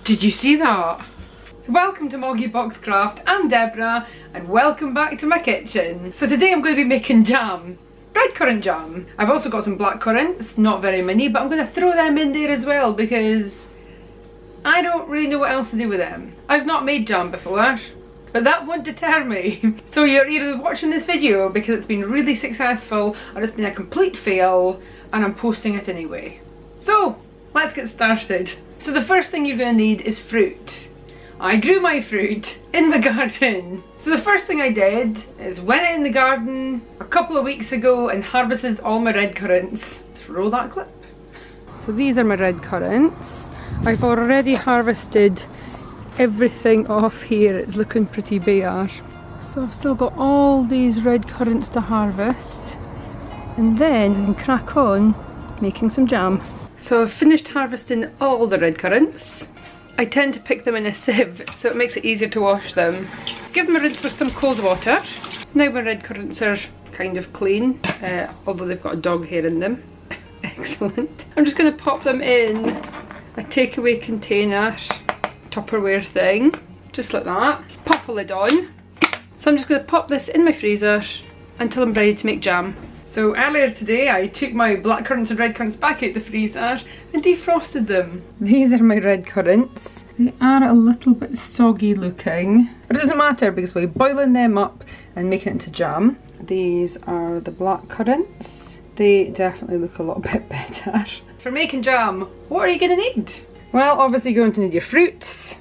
Did you see that? Welcome to MoggyBoxCraft, I'm Deborah and welcome back to my kitchen. So today I'm going to be making jam. Redcurrant jam. I've also got some blackcurrants, not very many, but I'm going to throw them in there as well because I don't really know what else to do with them. I've not made jam before, but that won't deter me. So you're either watching this video because it's been really successful or it's been a complete fail and I'm posting it anyway. So let's get started. So the first thing you're going to need is fruit. I grew my fruit in my garden. So the first thing I did is went in the garden a couple of weeks ago and harvested all my red currants. Throw that clip. So these are my red currants. I've already harvested everything off here. It's looking pretty bare. So I've still got all these red currants to harvest. And then we can crack on making some jam. So I've finished harvesting all the red currants. I tend to pick them in a sieve, so it makes it easier to wash them. Give them a rinse with some cold water. Now my red currants are kind of clean, although they've got a dog hair in them. Excellent. I'm just going to pop them in a takeaway container, Tupperware thing, just like that. Pop a lid on. So I'm just going to pop this in my freezer until I'm ready to make jam. So earlier today I took my blackcurrants and red currants back out the freezer and defrosted them. These are my red currants. They are a little bit soggy looking, but it doesn't matter because we're boiling them up and making it into jam. These are the blackcurrants. They definitely look a lot bit better. For making jam, what are you going to need? Well, obviously you're going to need your fruits.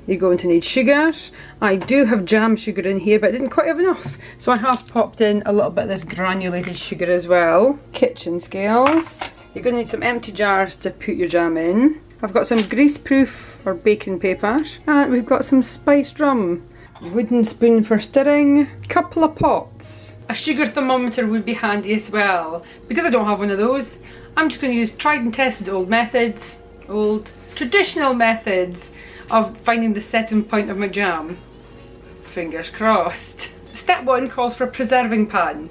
You're going to need sugar. I do have jam sugar in here, but I didn't quite have enough. So I have popped in a little bit of this granulated sugar as well. Kitchen scales. You're going to need some empty jars to put your jam in. I've got some greaseproof or baking paper. And we've got some spiced rum. Wooden spoon for stirring. Couple of pots. A sugar thermometer would be handy as well. Because I don't have one of those, I'm just going to use tried and tested old methods. Old traditional methods of finding the setting point of my jam. Fingers crossed. Step 1 calls for a preserving pan.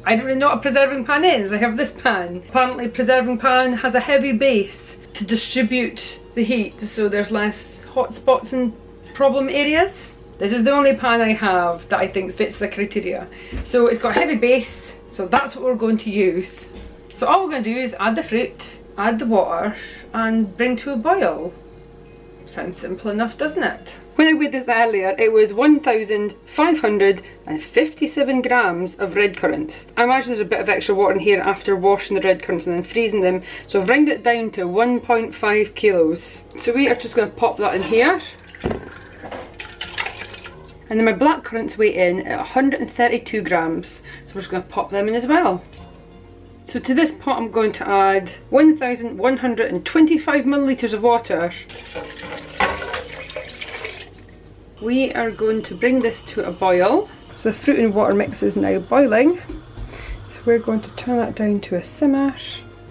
I don't really know what a preserving pan is. I have this pan. Apparently a preserving pan has a heavy base to distribute the heat so there's less hot spots in problem areas. This is the only pan I have that I think fits the criteria. So it's got a heavy base, so that's what we're going to use. So all we're going to do is add the fruit, add the water and bring to a boil. Sounds simple enough, doesn't it? When I weighed this earlier, it was 1,557 grams of red currants. I imagine there's a bit of extra water in here after washing the red currants and then freezing them, so I've wringed it down to 1.5 kilos. So we are just going to pop that in here. And then my black currants weigh in at 132 grams, so we're just going to pop them in as well. So to this pot I'm going to add 1,125 millilitres of water. We are going to bring this to a boil. So the fruit and water mix is now boiling. So we're going to turn that down to a simmer.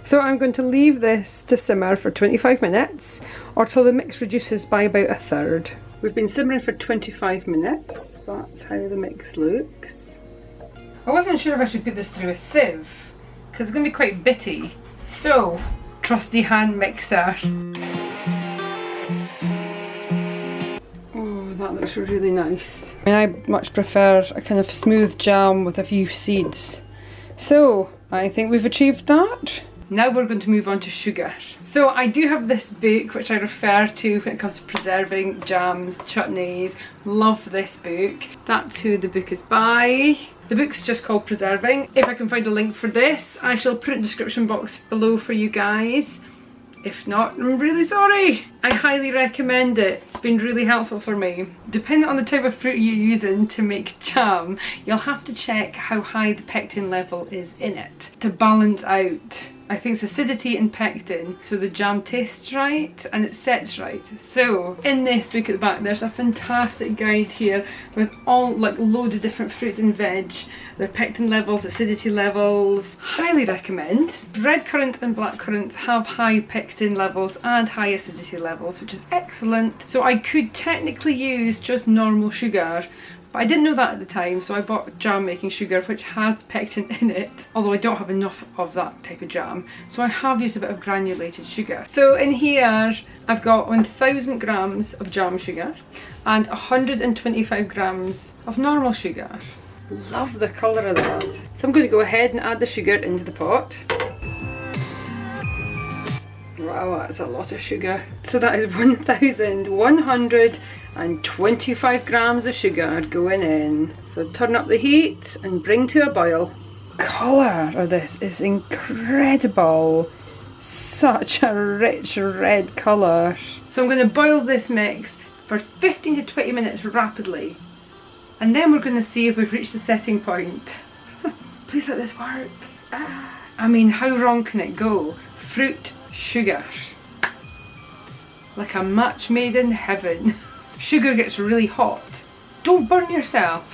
So I'm going to leave this to simmer for 25 minutes or till the mix reduces by about a third. We've been simmering for 25 minutes. That's how the mix looks. I wasn't sure if I should put this through a sieve because it's going to be quite bitty. So, trusty hand mixer. Oh, that looks really nice. I mean, I much prefer a kind of smooth jam with a few seeds. So, I think we've achieved that. Now we're going to move on to sugar. So I do have this book which I refer to when it comes to preserving jams, chutneys. Love this book. That's who the book is by. The book's just called Preserving. If I can find a link for this, I shall put it in the description box below for you guys. If not, I'm really sorry. I highly recommend it. It's been really helpful for me. Depending on the type of fruit you're using to make jam, you'll have to check how high the pectin level is in it to balance out, I think, it's acidity and pectin, so the jam tastes right and it sets right. So in this book at the back there's a fantastic guide here with all like loads of different fruits and veg, their pectin levels, acidity levels. Highly recommend. Red currant and black currants have high pectin levels and high acidity levels, which is excellent. So I could technically use just normal sugar, but I didn't know that at the time, so I bought jam making sugar which has pectin in it, although I don't have enough of that type of jam, so I have used a bit of granulated sugar. So in here I've got 1000 grams of jam sugar and 125 grams of normal sugar. Love the colour of that. So I'm going to go ahead and add the sugar into the pot. Wow, that's a lot of sugar. So that is 1125 grams of sugar going in. So turn up the heat and bring to a boil. Colour of this is incredible. Such a rich red colour. So I'm going to boil this mix for 15 to 20 minutes rapidly. And then we're going to see if we've reached the setting point. Please let this work. I mean, how wrong can it go? Fruit, sugar. Like a match made in heaven. Sugar gets really hot. Don't burn yourself.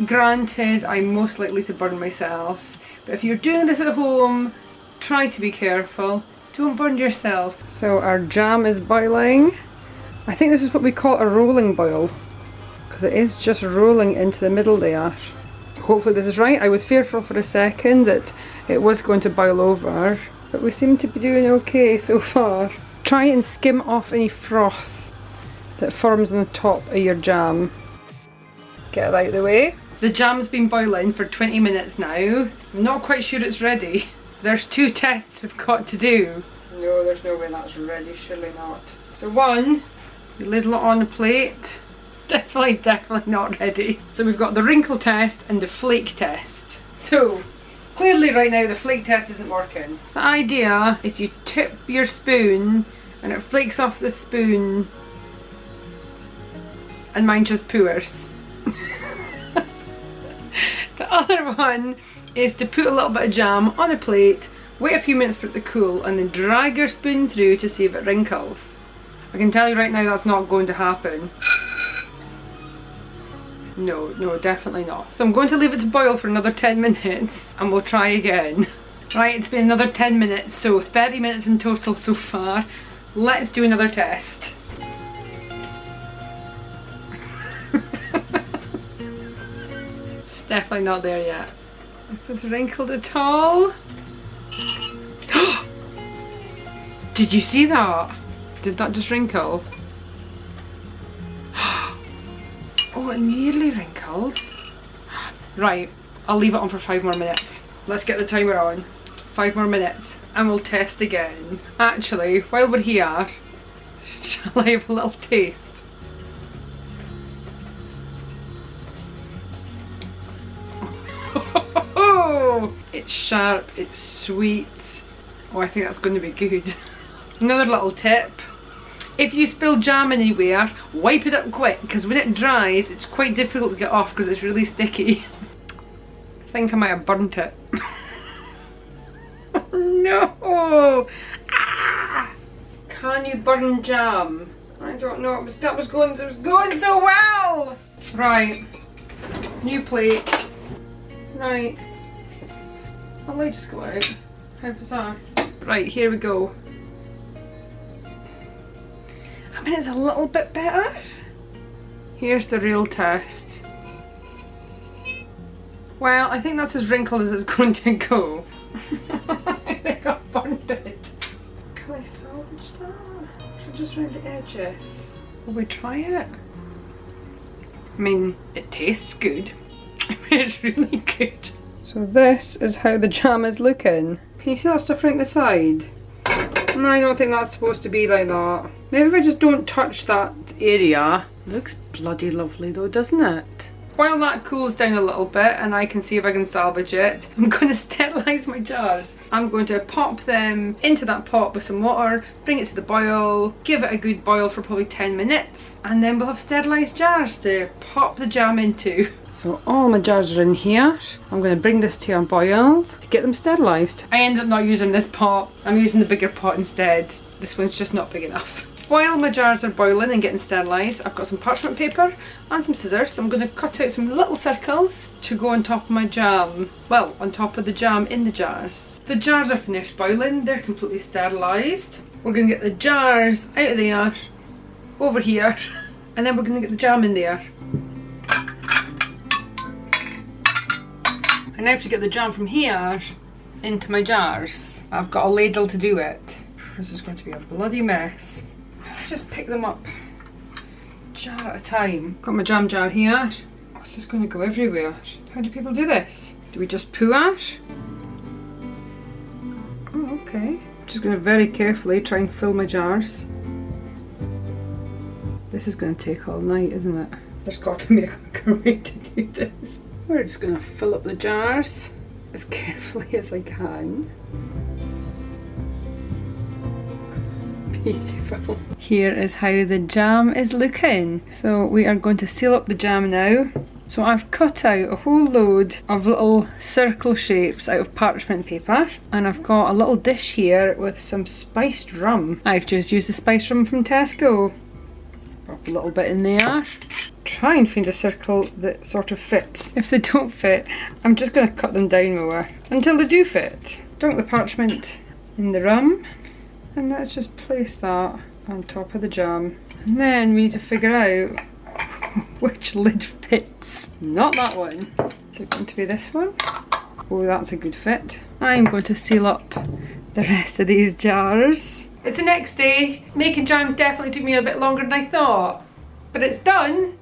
Granted, I'm most likely to burn myself. But if you're doing this at home, try to be careful. Don't burn yourself. So our jam is boiling. I think this is what we call a rolling boil, because it is just rolling into the middle there. Hopefully this is right. I was fearful for a second that it was going to boil over, but we seem to be doing okay so far. Try and skim off any froth that forms on the top of your jam. Get it out of the way. The jam's been boiling for 20 minutes now. I'm not quite sure it's ready. There's 2 tests we've got to do. No, there's no way that's ready, surely not. So one, you ladle it on a plate. Definitely not ready. So we've got the wrinkle test and the flake test. So clearly right now the flake test isn't working. The idea is you tip your spoon and it flakes off the spoon, and mine just pours. The other one is to put a little bit of jam on a plate, wait a few minutes for it to cool, and then drag your spoon through to see if it wrinkles. I can tell you right now that's not going to happen. No, definitely not. So I'm going to leave it to boil for another 10 minutes and we'll try again. Right, it's been another 10 minutes, so 30 minutes in total so far. Let's do another test. It's definitely not there yet. This is wrinkled at all. Did you see that? Did that just wrinkle? Oh, it nearly wrinkled. Right, I'll leave it on for 5 more minutes. Let's get the timer on. 5 more minutes and we'll test again. Actually, while we're here, shall I have a little taste? Oh, it's sharp, it's sweet. Oh, I think that's going to be good. Another little tip. If you spill jam anywhere, wipe it up quick, because when it dries it's quite difficult to get off because it's really sticky. I think I might have burnt it. No! Ah! Can you burn jam? I don't know, it was going so well! Right, new plate. Right, I'll let just go out. How bizarre. Right, here we go. I mean, it's a little bit better. Here's the real test. Well, I think that's as wrinkled as it's going to go. I think I burned it. Can I salvage that? Should just round the edges. Will we try it? I mean, it tastes good. It's really good. So this is how the jam is looking. Can you see that stuff right the side? No, I don't think that's supposed to be like that. Maybe if I just don't touch that area. Looks bloody lovely though, doesn't it? While that cools down a little bit and I can see if I can salvage it, I'm going to sterilise my jars. I'm going to pop them into that pot with some water, bring it to the boil, give it a good boil for probably 10 minutes, and then we'll have sterilised jars to pop the jam into. So all my jars are in here. I'm going to bring this to a boil to get them sterilised. I ended up not using this pot. I'm using the bigger pot instead. This one's just not big enough. While my jars are boiling and getting sterilised, I've got some parchment paper and some scissors. So I'm going to cut out some little circles to go on top of my jam. Well, on top of the jam in the jars. The jars are finished boiling. They're completely sterilised. We're going to get the jars out of there, over here, and then we're going to get the jam in there. I now have to get the jam from here into my jars. I've got a ladle to do it. This is going to be a bloody mess. just pick them up jar at a time. Got my jam jar here. Oh, it's just going to go everywhere. How do people do this? Do we just pour it? Oh, okay. Just going to very carefully try and fill my jars. This is going to take all night, isn't it? There's got to be a quicker way to do this. We're just going to fill up the jars as carefully as I can. Beautiful. Here is how the jam is looking. So we are going to seal up the jam now. So I've cut out a whole load of little circle shapes out of parchment paper, and I've got a little dish here with some spiced rum. I've just used the spiced rum from Tesco. Pop a little bit in there. Try and find a circle that sort of fits. If they don't fit, I'm just going to cut them down more until they do fit. Dunk the parchment in the rum, and let's just place that on top of the jam. And then we need to figure out which lid fits. Not that one. Is it going to be this one? Oh, that's a good fit. I'm going to seal up the rest of these jars. It's the next day. Making jam definitely took me a bit longer than I thought, but it's done.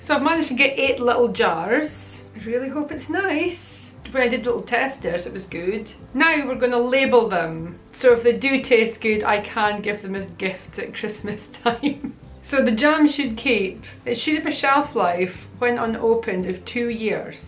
So I've managed to get 8 little jars. I really hope it's nice. When I did little testers, it was good. Now we're going to label them, so if they do taste good, I can give them as gifts at Christmas time. So the jam should keep. It should have a shelf life when unopened of 2 years.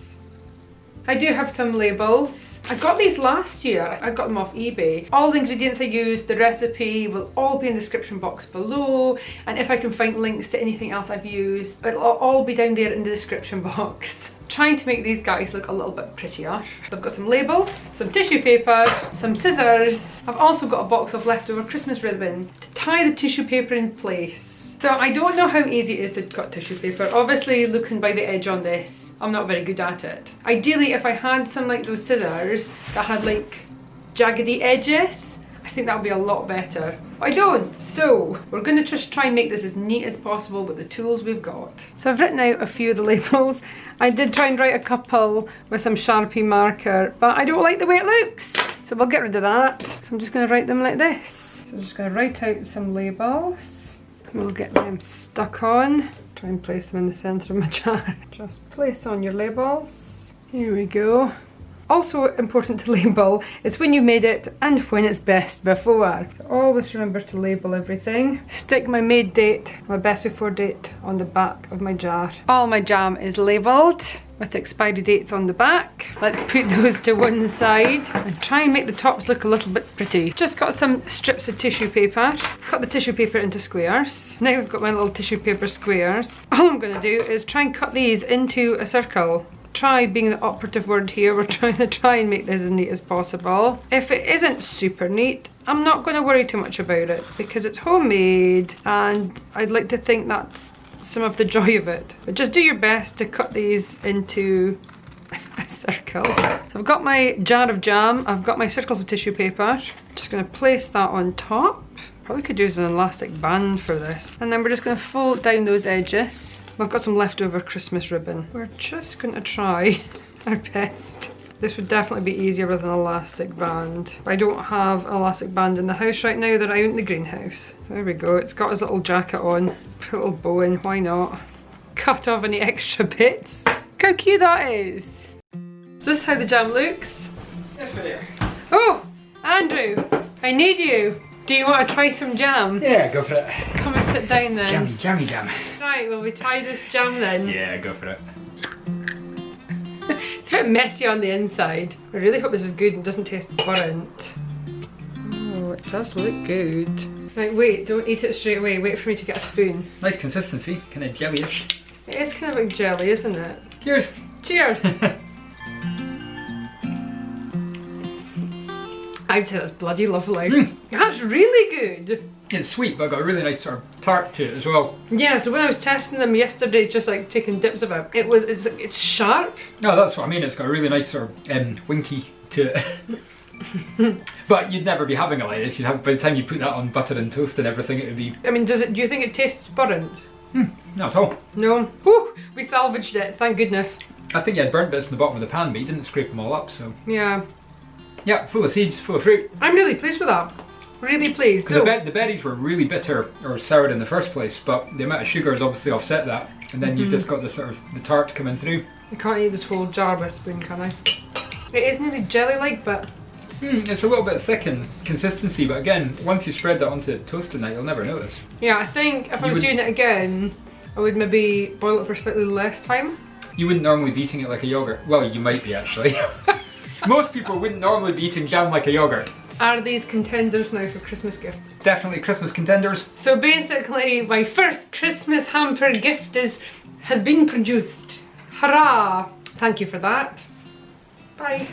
I do have some labels. I got these last year. I got them off eBay. All the ingredients I used, the recipe will all be in the description box below, and if I can find links to anything else I've used, it'll all be down there in the description box. Trying to make these guys look a little bit prettier. So I've got some labels, some tissue paper, some scissors. I've also got a box of leftover Christmas ribbon to tie the tissue paper in place. So I don't know how easy it is to cut tissue paper. Obviously, looking by the edge on this, I'm not very good at it. Ideally, if I had some like those scissors that had like jaggedy edges, I think that would be a lot better. But I don't, so we're going to just try and make this as neat as possible with the tools we've got. So I've written out a few of the labels. I did try and write a couple with some Sharpie marker, but I don't like the way it looks, so we'll get rid of that. So I'm just going to write them like this. So I'm just going to write out some labels. We'll get them stuck on. Try and place them in the centre of my jar. Just place on your labels. Here we go. Also important to label is when you made it and when it's best before. So always remember to label everything. Stick my made date, my best before date on the back of my jar. All my jam is labelled with expiry dates on the back. Let's put those to one side and try and make the tops look a little bit pretty. Just got some strips of tissue paper. Cut the tissue paper into squares. Now we've got my little tissue paper squares. All I'm going to do is try and cut these into a circle. Try being the operative word here. We're trying to make this as neat as possible. If it isn't super neat, I'm not going to worry too much about it because it's homemade and I'd like to think that's some of the joy of it. But just do your best to cut these into a circle. So I've got my jar of jam, I've got my circles of tissue paper. Just going to place that on top. Probably could use an elastic band for this. And then we're just going to fold down those edges. I've got some leftover Christmas ribbon. We're just going to try our best. This would definitely be easier with an elastic band. But I don't have an elastic band in the house right now. They're out in the greenhouse. So there we go. It's got his little jacket on. Put a little bow in. Why not? Cut off any extra bits. Look how cute that is. So this is how the jam looks. Yes, dear. Oh, Andrew, I need you. Do you want to try some jam? Yeah, go for it. Come and sit down then. Jammy jam. Right, well we try this jam then. Yeah, go for it. It's a bit messy on the inside. I really hope this is good and doesn't taste burnt. Oh, it does look good. Right, wait, don't eat it straight away. Wait for me to get a spoon. Nice consistency, kind of jellyish. It is kind of like jelly, isn't it? Cheers. Cheers. I'd say that's bloody lovely. That's really good. It's sweet, but got a really nice sort of tart to it as well. Yeah, so when I was testing them yesterday, just like taking dips of it, it's sharp. No, that's what I mean. It's got a really nice sort of winky to it. But you'd never be having it like this. You'd have, by the time you put that on butter and toast and everything, it would be. I mean, do you think it tastes burnt? Not at all. No. Whew, we salvaged it. Thank goodness. I think you had burnt bits in the bottom of the pan, but you didn't scrape them all up. So yeah. yeah, full of seeds, full of fruit. I'm really pleased with that. Really pleased. Because the berries were really bitter or sour in the first place, but the amount of sugar has obviously offset that, and then you've just got the sort of the tart coming through. I can't eat this whole jar with a spoon, can I? It is nearly jelly-like, but... It's a little bit thick in consistency, but again, once you spread that onto toast tonight, you'll never notice. Yeah, I think if I was doing it again, I would maybe boil it for slightly less time. You wouldn't normally be eating it like a yogurt. Well, you might be actually. Most people wouldn't normally be eating jam like a yogurt. Are these contenders now for Christmas gifts? Definitely Christmas contenders. So basically, my first Christmas hamper gift has been produced. Hurrah! Thank you for that. Bye.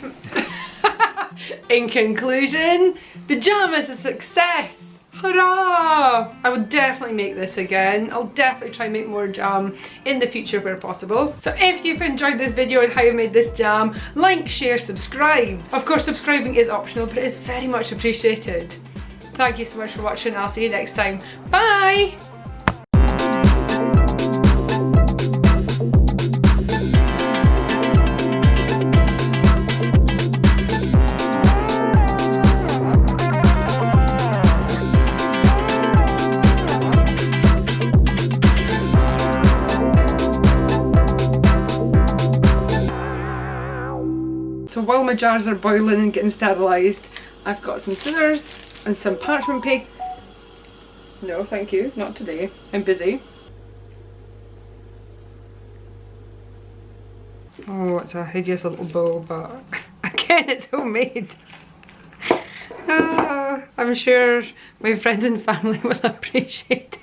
In conclusion, the jam is a success. Hurrah! I would definitely make this again. I'll definitely try and make more jam in the future where possible. So if you've enjoyed this video on how I made this jam, like, share, subscribe. Of course, subscribing is optional, but it is very much appreciated. Thank you so much for watching. I'll see you next time. Bye! So while my jars are boiling and getting sterilised, I've got some scissors and some parchment paper. No, thank you, not today. I'm busy. Oh, it's a hideous little bow, but again, it's homemade. I'm sure my friends and family will appreciate it.